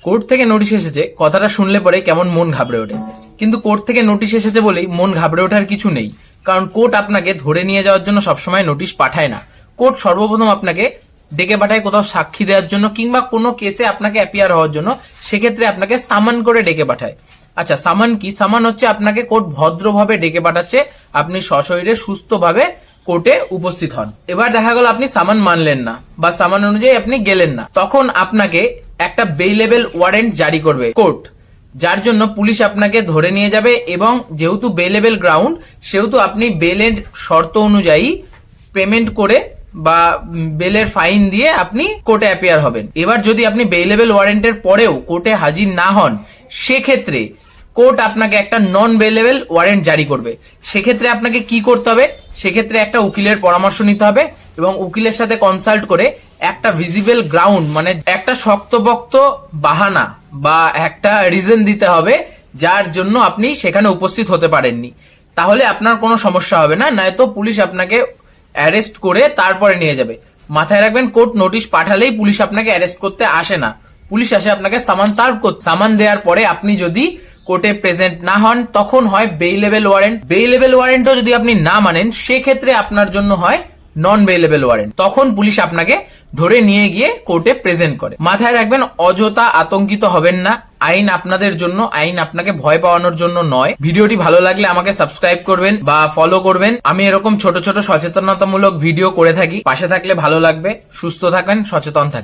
Court থেকে notice এসেছে কথাটা শুনলে পরে কেমন মন ঘাবড়ে ওঠে, কিন্তু কোর্ট থেকে নোটিশ এসেছে বলেই মন ঘাবড়ে ওঠার কিছু নেই। কারণ কোর্ট আপনাকে ধরে নিয়ে যাওয়ার জন্য সবসময় নোটিশ পাঠায় না। কোর্ট সর্বপ্রথম আপনাকে ডেকে পাঠায় কোথাও সাক্ষী দেওয়ার জন্য কিংবা কোনো কেসে আপনাকে অ্যাপিয়ার হওয়ার জন্য। সেক্ষেত্রে আপনাকে সামান করে ডেকে পাঠায়। আচ্ছা, সামান কি? সামান হচ্ছে আপনাকে কোর্ট ভদ্রভাবে ডেকে পাঠাচ্ছে, আপনি সশরীরে সুস্থভাবে কোর্টে উপস্থিত হন। এবার দেখা গেল আপনি সামান মানলেন না বা সামান অনুযায়ী আপনি গেলেন না, তখন আপনাকে একটা বেইলেবল ওয়ারেন্ট জারি করবে কোর্ট, যার জন্য পুলিশ আপনাকে ধরে নিয়ে যাবে। এবং যেহেতু বেইলেবল গ্রাউন্ড, সেহেতু আপনি বেলের শর্ত অনুযায়ী পেমেন্ট করে বা বেলের ফাইন দিয়ে আপনি কোর্টে অ্যাপিয়ার হবেন। এবার যদি আপনি বেইলেবল ওয়ারেন্টের পরেও কোর্টে হাজির না হন, সেক্ষেত্রে কোর্ট আপনাকে একটা নন বেইলেবল ওয়ারেন্ট জারি করবে। সেক্ষেত্রে আপনাকে কি করতে হবে? সেক্ষেত্রে একটা উকিলের পরামর্শ নিতে হবে এবং উকিলের সাথে কনসাল্ট করে একটা ভিজিবল গ্রাউন্ড, মানে একটা শক্তপোক্ত বাহানা বা একটা রিজন দিতে হবে যার জন্য আপনি সেখানে উপস্থিত হতে পারেননি। তাহলে আপনার কোনো সমস্যা হবে না, নয়তো পুলিশ আপনাকে অ্যারেস্ট করে তারপরে নিয়ে যাবে। মাথায় রাখবেন, কোর্ট নোটিশ পাঠালেই পুলিশ আপনাকে অ্যারেস্ট করতে আসে না। পুলিশ আসে আপনাকে সামান সার্ভ করতে। সামান দেওয়ার পরে আপনি যদি কোর্টে প্রেজেন্ট না হন, তখন হয় বেইলেবল ওয়ারেন্ট। বেইলেবল ওয়ারেন্টও যদি আপনি না মানেন, সেক্ষেত্রে আপনার জন্য হয় নন বেইলেবল ওয়ারেন্ট। তখন পুলিশ আপনাকে ধরে নিয়ে গিয়ে কোর্টে প্রেজেন্ট করে। মাথায় রাখবেন, অযথা আতঙ্কিত হবেন না। আইন আপনাদের জন্য, আইন আপনাকে ভয় পাওয়ানোর জন্য নয়। ভিডিওটি ভালো লাগলে আমাকে সাবস্ক্রাইব করবেন বা ফলো করবেন। আমি এরকম ছোট ছোট সচেতনতামূলক ভিডিও করে থাকি, পাশে থাকলে ভালো লাগবে। সুস্থ থাকেন, সচেতন থাকেন।